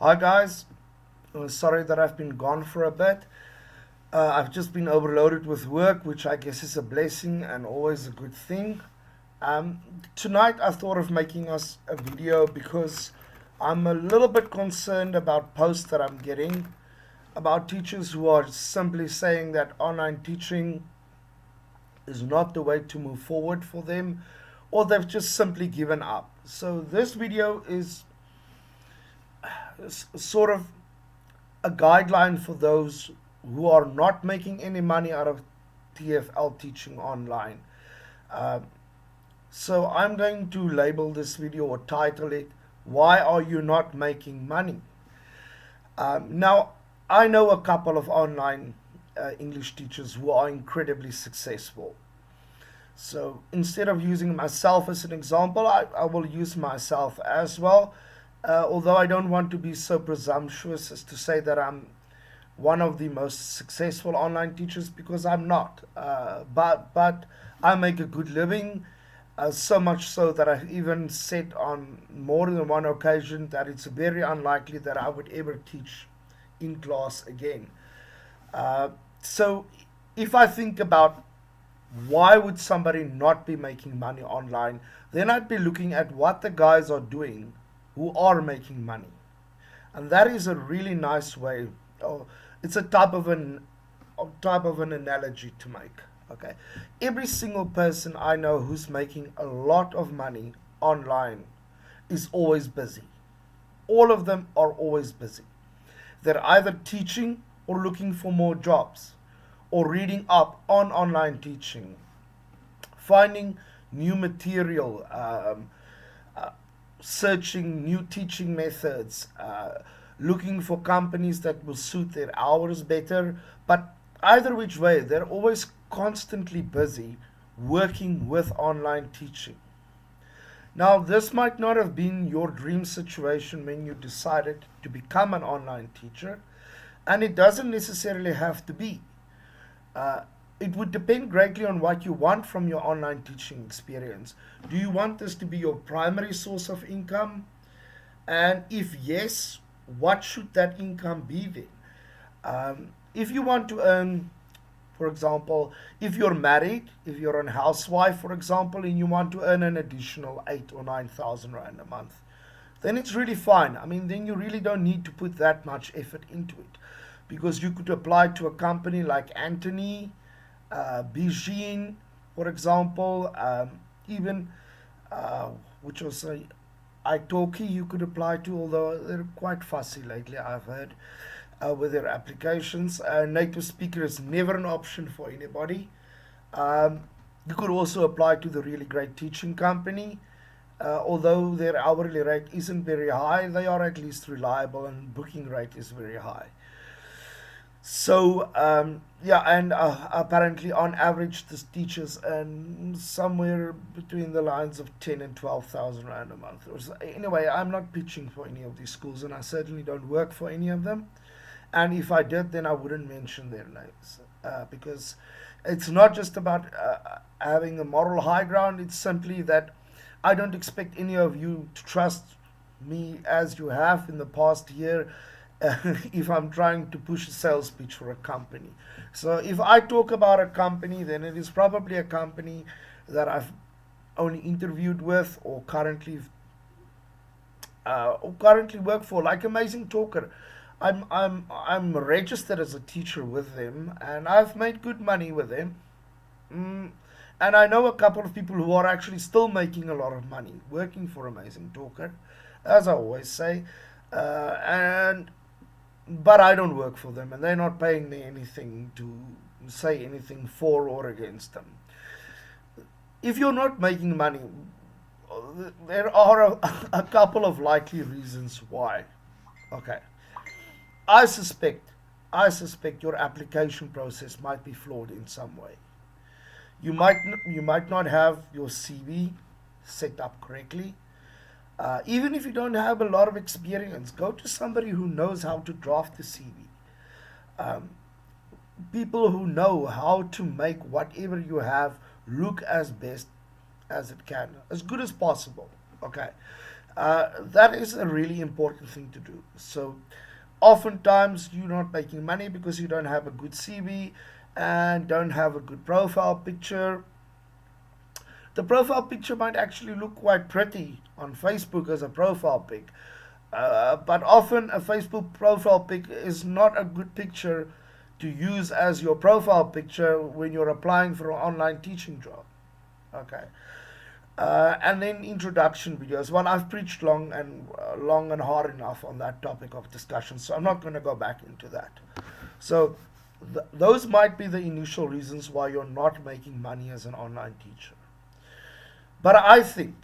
Hi guys, sorry that I've been gone for a bit. I've just been overloaded with work, which I guess is a blessing and always a good thing. Um, Tonight I thought of making us a video because I'm a little bit concerned about posts that I'm getting about teachers who are simply saying that online teaching is not the way to move forward for them, or they've just simply given up. So this video is sort of a guideline for those who are not making any money out of TFL teaching online. Uh, so I'm going to label this video or title it, Why Are You Not Making Money? Now, I know a couple of online English teachers who are incredibly successful. So instead of using myself as an example, I will use myself as well. Although I don't want to be so presumptuous as to say that I'm one of the most successful online teachers, because I'm not. But I make a good living, so much so that I've even said on more than one occasion that it's very unlikely that I would ever teach in class again. Uh, so if I think about why would somebody not be making money online, then I'd be looking at what the guys are doing who are making money. And that is a really nice way. Oh, it's a type of an analogy to make. Okay, every single person I know who's making a lot of money online is always busy. All of them are always busy. They're either teaching or looking for more jobs, or reading up on online teaching, finding new material, uh, searching new teaching methods, looking for companies that will suit their hours better. But either which way, they're always constantly busy working with online teaching. Now, this might not have been your dream situation when you decided to become an online teacher, and it doesn't necessarily have to be. Uh, it would depend greatly on what you want from your online teaching experience. Do you want this to be your primary source of income? And if yes, what should that income be then? If you want to earn, for example, if you're married, if you're a housewife, for example, and you want to earn an additional 8 or 9 thousand rand a month, then it's really fine. I mean, then you really don't need to put that much effort into it, because you could apply to a company like Anthony, Bijin, for example, even which was a Italki you could apply to, although they're quite fussy lately, I've heard, with their applications. Native speaker is never an option for anybody. Um, you could also apply to the really great teaching company. Although their hourly rate isn't very high, they are at least reliable and booking rate is very high. So yeah, and apparently on average, this teachers earn somewhere between the lines of 10 and 12 thousand rand a month. Anyway, I'm not pitching for any of these schools, and I certainly don't work for any of them. And if I did, then I wouldn't mention their names, because it's not just about having a moral high ground. It's simply that I don't expect any of you to trust me as you have in the past year, if I'm trying to push a sales pitch for a company. So if I talk about a company, then it is probably a company that I've only interviewed with, or currently work for, like Amazing Talker. I'm registered as a teacher with them, and I've made good money with them. Mm, and I know a couple of people who are actually still making a lot of money working for Amazing Talker, as I always say. And but I don't work for them, and they're not paying me anything to say anything for or against them. If you're not making money, there are a couple of likely reasons why. Okay, I suspect, I suspect your application process might be flawed in some way. You might not have your CV set up correctly. Even if you don't have a lot of experience, go to somebody who knows how to draft the CV. Um, People who know how to make whatever you have look as best as it can, as good as possible. Okay. That is a really important thing to do. So, oftentimes you're not making money because you don't have a good CV and don't have a good profile picture. The profile picture might actually look quite pretty on Facebook as a profile pic, but often a Facebook profile pic is not a good picture to use as your profile picture when you're applying for an online teaching job. Okay. And then introduction videos. Well, I've preached long and hard enough on that topic of discussion, so I'm not going to go back into that. So those might be the initial reasons why you're not making money as an online teacher. But I think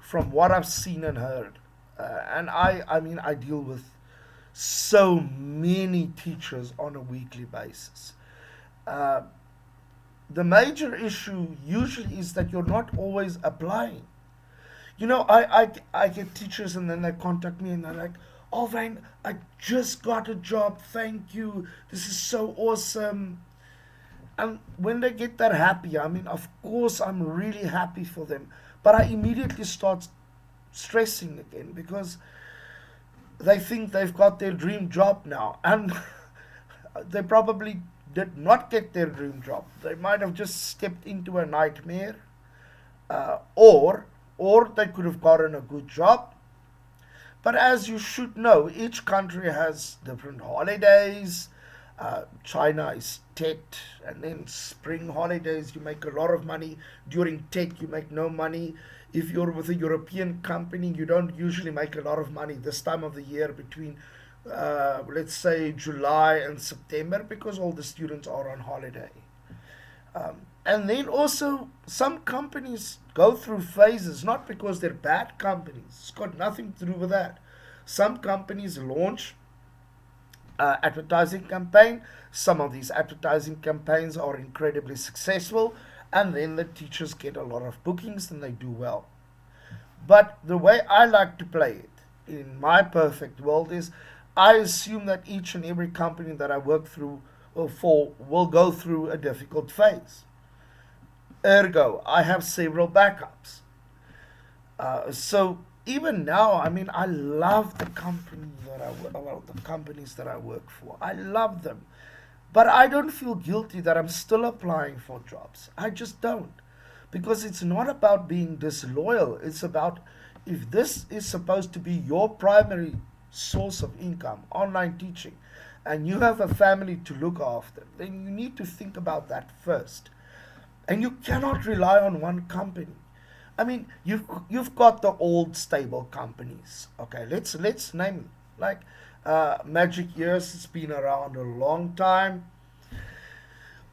from what I've seen and heard, and I mean, I deal with so many teachers on a weekly basis. Uh, the major issue usually is that you're not always applying. I get teachers and then they contact me and they're like, "Oh, Vane, I just got a job. Thank you. This is so awesome." And when they get that happy, I mean, of course, I'm really happy for them. But I immediately start stressing again because they think they've got their dream job now. And they probably did not get their dream job. They might have just stepped into a nightmare, or they could have gotten a good job. But as you should know, each country has different holidays. China is Tet, and then spring holidays, you make a lot of money. During Tet, you make no money. If you're with a European company, you don't usually make a lot of money this time of the year between, let's say, July and September because all the students are on holiday. And then also, some companies go through phases, not because they're bad companies, it's got nothing to do with that. Some companies launch advertising campaign. Some of these advertising campaigns are incredibly successful, and then the teachers get a lot of bookings and they do well. But the way I like to play it in my perfect world is I assume that each and every company that I work through or for will go through a difficult phase. Ergo, I have several backups. So even now, I mean, I love the company that well, the companies that I work for. I love them, but I don't feel guilty that I'm still applying for jobs. I just don't, because it's not about being disloyal. It's about if this is supposed to be your primary source of income, online teaching, and you have a family to look after, then you need to think about that first. And you cannot rely on one company. I mean, you've got the old stable companies. Okay, let's name them. Like Magic Years has been around a long time.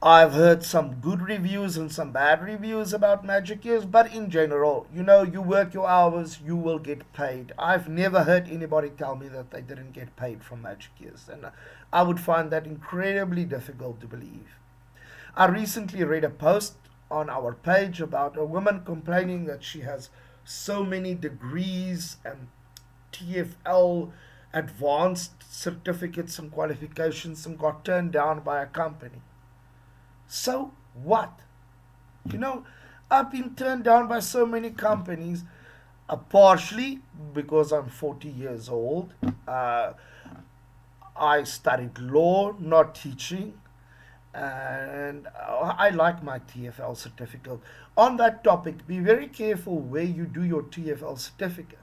I've heard some good reviews and some bad reviews about Magic Years, but in general, you work your hours, you will get paid. I've never heard anybody tell me that they didn't get paid from Magic Years, and I would find that incredibly difficult to believe. I recently read a post on our page about a woman complaining that she has so many degrees and TFL advanced certificates and qualifications and got turned down by a company. So what? You know, I've been turned down by so many companies, partially because I'm 40 years old. I studied law, not teaching, and I like my TFL certificate. On that topic, be very careful where you do your TFL certificate,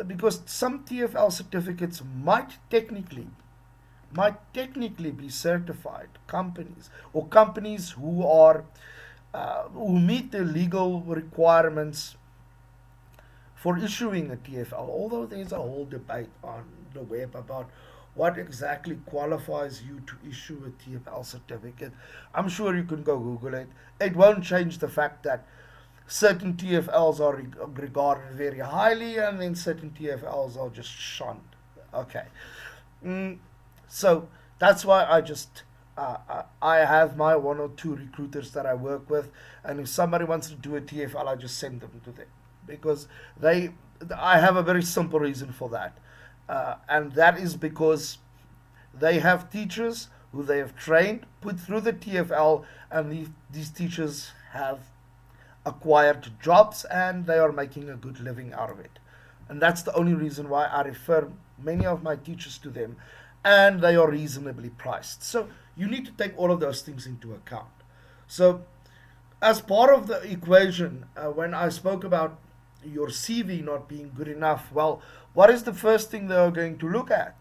because some TFL certificates might technically be certified companies or companies who meet the legal requirements for issuing a TFL. Although there's a whole debate on the web about what exactly qualifies you to issue a TFL certificate. I'm sure you can go Google it. It won't change the fact that certain TFLs are regarded very highly and then certain TFLs are just shunned. Okay. Mm, so that's why I have my one or two recruiters that I work with, and if somebody wants to do a TFL, I just send them to them because they. I have a very simple reason for that, and that is because they have teachers who they have trained, put through the TFL, and these teachers have acquired jobs and they are making a good living out of it. And that's the only reason why I refer many of my teachers to them, and they are reasonably priced. So you need to take all of those things into account. So, as part of the equation, when I spoke about your CV not being good enough, well, what is the first thing they are going to look at?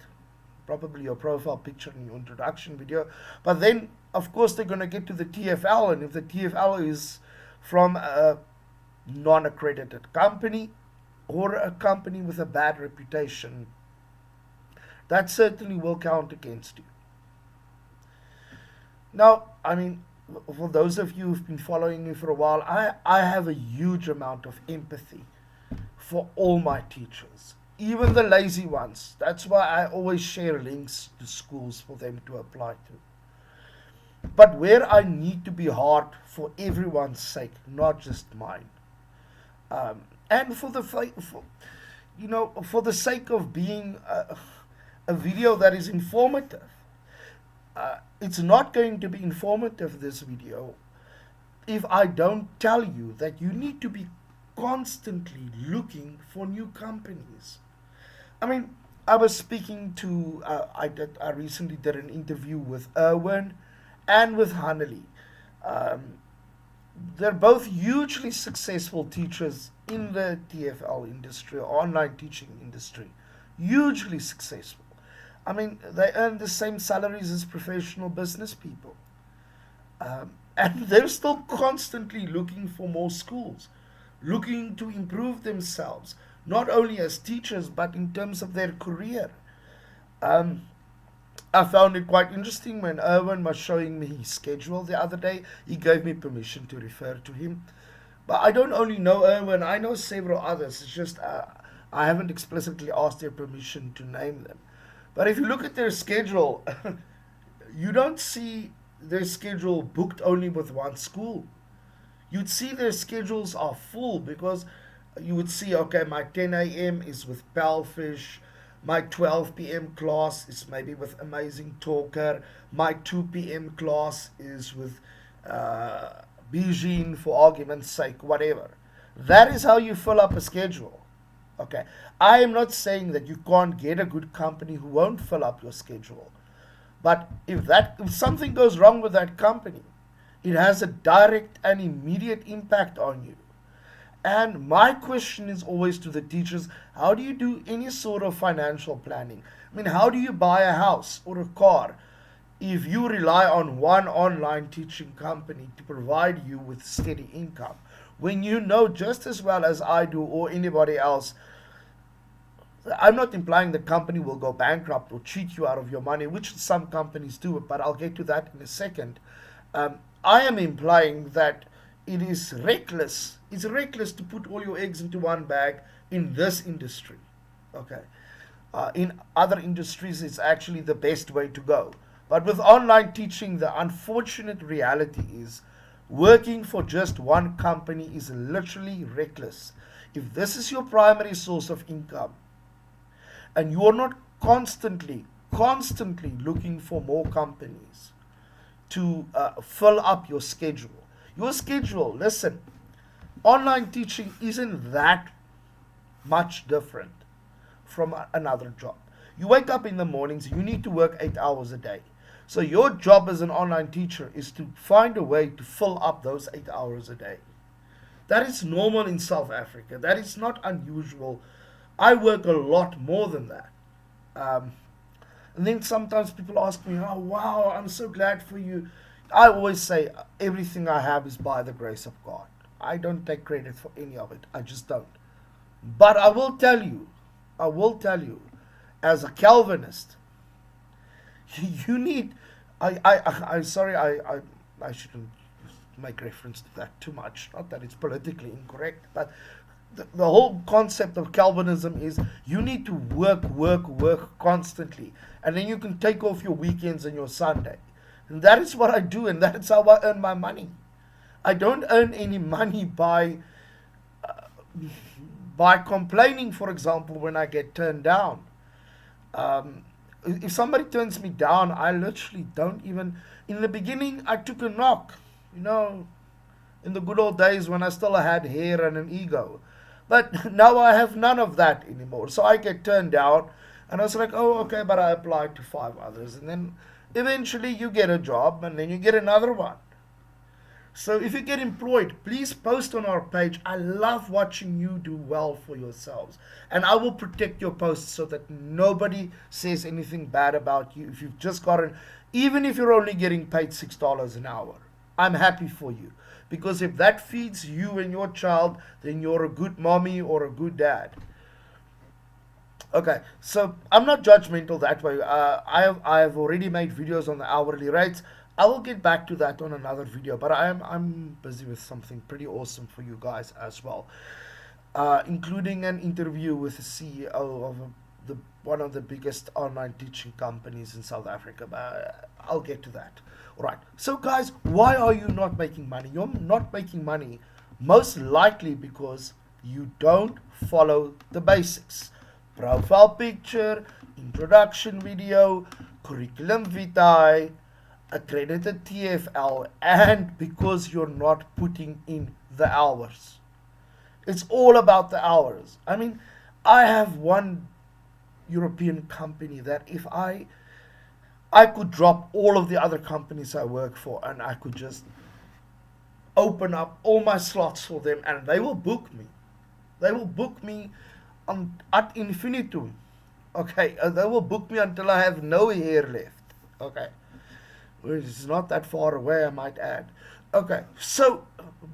Probably your profile picture and your introduction video. But then, of course, they're going to get to the TFL, and if the TFL is from a non accredited company or a company with a bad reputation, that certainly will count against you. Now, I mean, for those of you who've been following me for a while, I have a huge amount of empathy for all my teachers, even the lazy ones. That's why I always share links to schools for them to apply to. But where I need to be hard for everyone's sake, not just mine, and for the sake of being a video that is informative. It's not going to be informative, this video, if I don't tell you that you need to be constantly looking for new companies. I mean, I was speaking to, I recently did an interview with Erwin and with Haneli. Um, they're both hugely successful teachers in the TFL industry, online teaching industry. Hugely successful. I mean, they earn the same salaries as professional business people. And they're still constantly looking for more schools, looking to improve themselves, not only as teachers, but in terms of their career. Um, I found it quite interesting when Erwin was showing me his schedule the other day. He gave me permission to refer to him. But I don't only know Erwin, I know several others. It's just I haven't explicitly asked their permission to name them. But if you look at their schedule, you don't see their schedule booked only with one school. You'd see their schedules are full because you would see, okay, my 10 a.m. is with Palfish, my 12 p.m. class is maybe with Amazing Talker, my 2 p.m. class is with Bijin, for argument's sake, whatever. That is how you fill up a schedule. Okay, I am not saying that you can't get a good company who won't fill up your schedule. But if something goes wrong with that company, it has a direct and immediate impact on you. And my question is always to the teachers, how do you do any sort of financial planning? I mean, how do you buy a house or a car if you rely on one online teaching company to provide you with steady income? When you know just as well as I do or anybody else, I'm not implying the company will go bankrupt or cheat you out of your money, which some companies do, but I'll get to that in a second. I am implying that it is reckless. It's reckless to put all your eggs into one bag in this industry. Okay. In other industries, it's actually the best way to go. But with online teaching, the unfortunate reality is working for just one company is literally reckless. If this is your primary source of income, and you are not constantly looking for more companies to fill up your schedule. Your schedule, listen, online teaching isn't that much different from another job. You wake up in the mornings, you need to work 8 hours a day. So your job as an online teacher is to find a way to fill up those 8 hours a day. That is normal in South Africa. That is not unusual. I work a lot more than that. Um, and then sometimes people ask me, oh, wow, I'm so glad for you. I always say, everything I have is by the grace of God. I don't take credit for any of it. I just don't. But I will tell you, as a Calvinist, you need, sorry, I shouldn't make reference to that too much. Not that it's politically incorrect, but the whole concept of Calvinism is you need to work constantly. And then you can take off your weekends and your Sunday. And that is what I do, and that's how I earn my money. I don't earn any money by complaining, for example, when I get turned down. Um, if somebody turns me down, I literally don't even. In the beginning, I took a knock. You know, in the good old days when I still had hair and an ego. But now I have none of that anymore. So I get turned down, and I was like, oh, okay, but I applied to 5 others. And then eventually you get a job, and then you get another one. So if you get employed, please post on our page. I love watching you do well for yourselves. And I will protect your posts so that nobody says anything bad about you. If you've just gotten, even if you're only getting paid $6 an hour, I'm happy for you. Because if that feeds you and your child, then you're a good mommy or a good dad. Okay, so I'm not judgmental that way. I have already made videos on the hourly rates. I will get back to that on another video, but I'm busy with something pretty awesome for you guys as well, including an interview with the CEO of the one of the biggest online teaching companies in South Africa. But I'll get to that. All right. So guys, why are you not making money? You're not making money most likely because you don't follow the basics. Profile picture, introduction video, curriculum vitae, accredited TFL, and because you're not putting in the hours. It's all about the hours. I mean, I have one European company that if I could drop all of the other companies I work for and I could just open up all my slots for them and they will book me. They will book me ad infinitum. Okay, they will book me until I have no hair left. Okay, which is not that far away, I might add. Okay, so,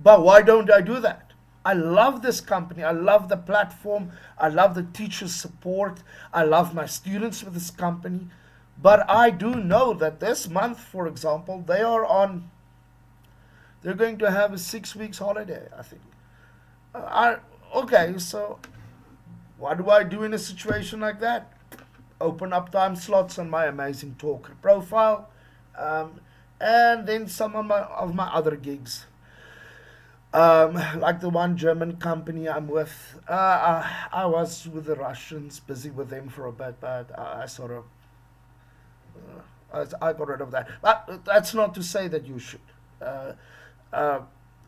but why don't I do that? I love this company. I love the platform. I love the teacher support. I love my students with this company. But I do know that this month, for example, they're going to have a 6 weeks holiday, I think. Okay, so what do I do in a situation like that? Open up time slots on my amazing talker profile, um, and then some of my other gigs, like the one German company I'm with. I was with the Russians, busy with them for a bit, but I sort of I got rid of that. But that's not to say that you should. Uh, uh,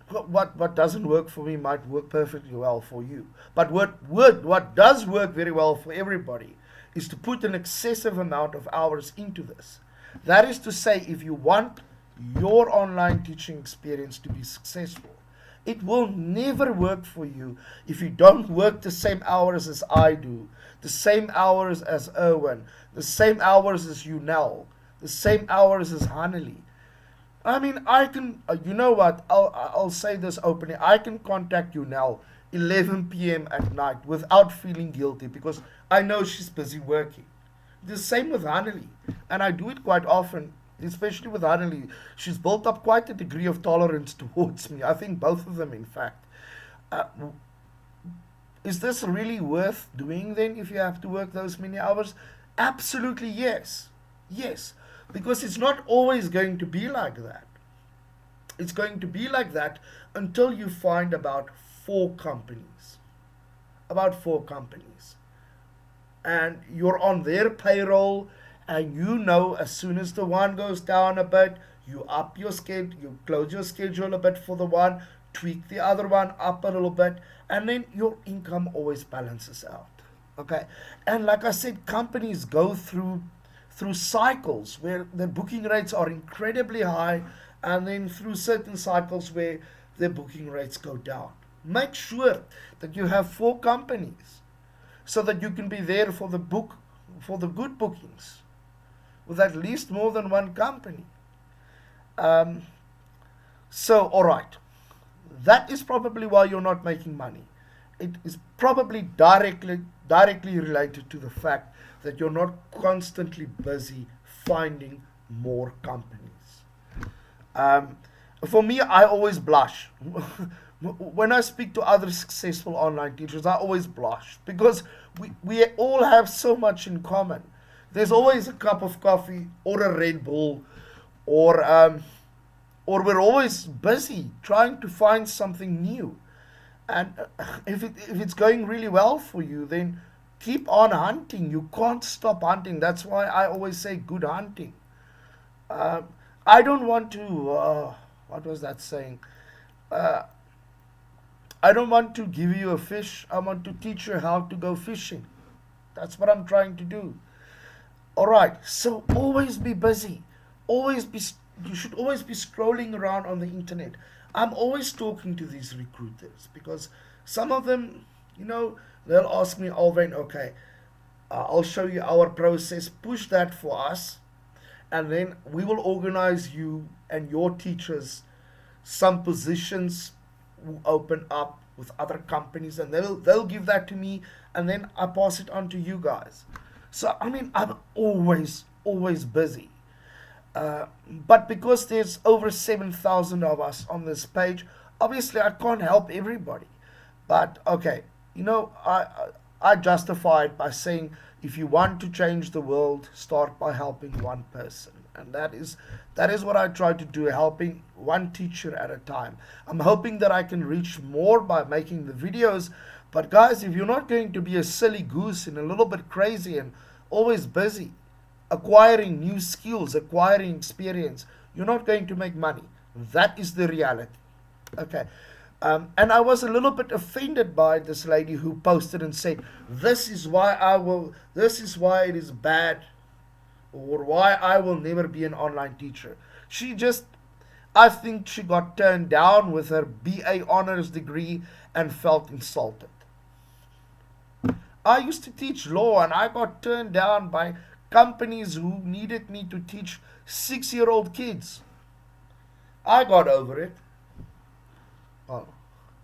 what doesn't work for me might work perfectly well for you. But what does work very well for everybody is to put an excessive amount of hours into this. That is to say, if you want your online teaching experience to be successful, it will never work for you if you don't work the same hours as I do, the same hours as Erwin, the same hours as Yunel, the same hours as Haneli. I mean, I can, you know what, I'll say this openly. I can contact you now, 11 p.m. at night, without feeling guilty because I know she's busy working. The same with Haneli, and I do it quite often, especially with Haneli. She's built up quite a degree of tolerance towards me. I think both of them, in fact. Uh, is this really worth doing then if you have to work those many hours? Absolutely yes. Yes. Because it's not always going to be like that. It's going to be like that until you find about four companies. About four companies. And you're on their payroll, and you know as soon as the one goes down a bit, you up your schedule, you close your schedule a bit for the one, tweak the other one up a little bit, and then your income always balances out. Okay, and like I said, companies go through cycles where the booking rates are incredibly high, and then through certain cycles where the booking rates go down. Make sure that you have four companies so that you can be there for the good bookings with at least more than one company. Um, so, all right, that is probably why you're not making money. It is probably directly related to the fact that you're not constantly busy finding more companies. Um, for me, I always blush. When I speak to other successful online teachers, I always blush because we all have so much in common. There's always a cup of coffee or a Red Bull, or or we're always busy trying to find something new. And if it's going really well for you, then keep on hunting. You can't stop hunting. That's why I always say good hunting. Uh, I don't want to. What was that saying? Uh, I don't want to give you a fish. I want to teach you how to go fishing. That's what I'm trying to do. All right. So always be busy. Always be. You should always be scrolling around on the internet. I'm always talking to these recruiters because some of them, they'll ask me, Alvin, okay, I'll show you our process. Push that for us, and then we will organize you and your teachers some positions will open up with other companies, and they'll give that to me, and then I pass it on to you guys. So I mean, I'm always busy. But because there's over 7,000 of us on this page, obviously I can't help everybody. But okay, I justify it by saying if you want to change the world, start by helping one person. And that is what I try to do, helping one teacher at a time. I'm hoping that I can reach more by making the videos. But guys, if you're not going to be a silly goose and a little bit crazy and always busy, acquiring new skills, acquiring experience, you're not going to make money. That is the reality. Okay. And I was a little bit offended by this lady who posted and said, this is why it is bad, or why I will never be an online teacher. She just, I think she got turned down with her BA honors degree and felt insulted. I used to teach law and I got turned down by companies who needed me to teach 6-year-old kids. I got over it. Well,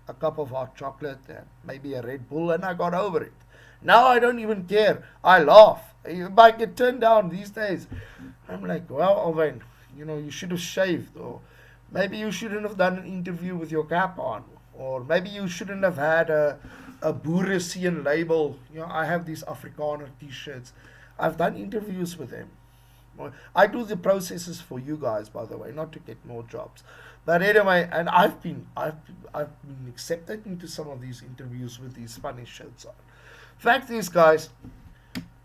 a cup of hot chocolate and maybe a Red Bull, and I got over it. Now I don't even care. I laugh. If I get turned down these days, I'm like, well, Owen, you should have shaved, or maybe you shouldn't have done an interview with your cap on, or maybe you shouldn't have had a Boeresian label. I have these Afrikaner t-shirts. I've done interviews with them. I do the processes for you guys, by the way, not to get more jobs. But anyway, and I've been accepted into some of these interviews with these funny shirts on. Fact is, guys,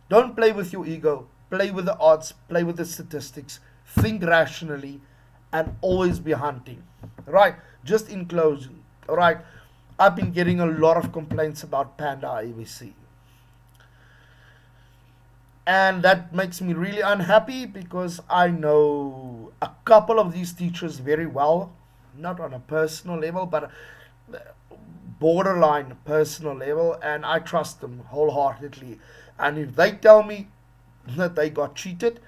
don't play with your ego. Play with the odds. Play with the statistics. Think rationally, and always be hunting. Right? Just in closing. All right. I've been getting a lot of complaints about Panda ABC. And that makes me really unhappy because I know a couple of these teachers very well, not on a personal level, but borderline personal level, and I trust them wholeheartedly. And if they tell me that they got cheated,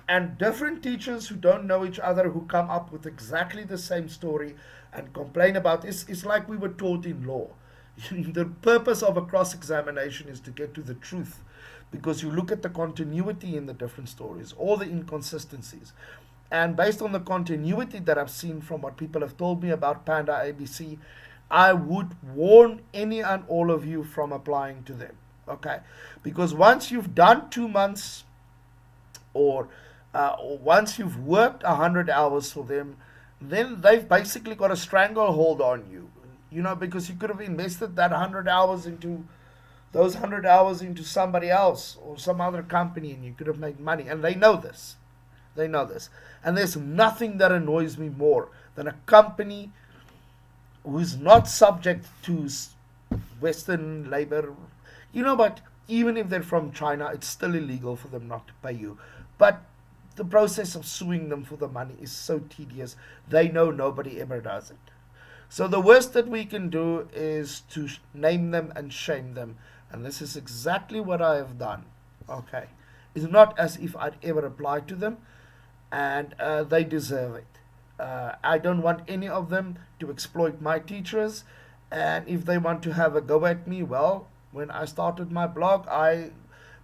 and different teachers who don't know each other who come up with exactly the same story and complain about this, it's like we were taught in law. The purpose of a cross examination is to get to the truth, because you look at the continuity in the different stories, all the inconsistencies. And based on the continuity that I've seen from what people have told me about Panda ABC, I would warn any and all of you from applying to them. Okay? Because once you've done 2 months, or once you've worked 100 hours for them, then they've basically got a stranglehold on you. Because you could have invested that 100 hours into those 100 hours into somebody else or some other company, and you could have made money. And they know this. They know this. And there's nothing that annoys me more than a company who is not subject to Western labor. But even if they're from China, it's still illegal for them not to pay you. But the process of suing them for the money is so tedious. They know nobody ever does it. So the worst that we can do is to name them and shame them. And this is exactly what I have done. Okay. It's not as if I'd ever applied to them, and they deserve it. I don't want any of them to exploit my teachers. And if they want to have a go at me, well, when I started my blog, I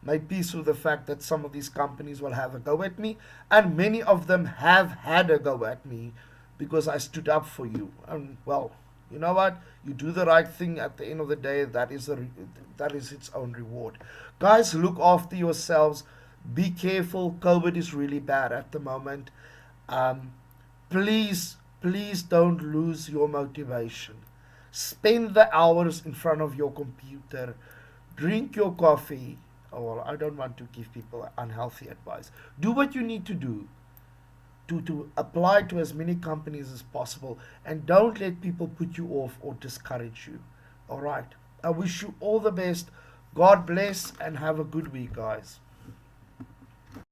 made peace with the fact that some of these companies will have a go at me. And many of them have had a go at me because I stood up for you. And well, you know what? You do the right thing at the end of the day. That is its own reward. Guys, look after yourselves. Be careful. COVID is really bad at the moment. Um, please don't lose your motivation. Spend the hours in front of your computer. Drink your coffee. Oh, well, I don't want to give people unhealthy advice. Do what you need to do. to apply to as many companies as possible, and don't let people put you off or discourage you. All right. I wish you all the best. God bless and have a good week, guys.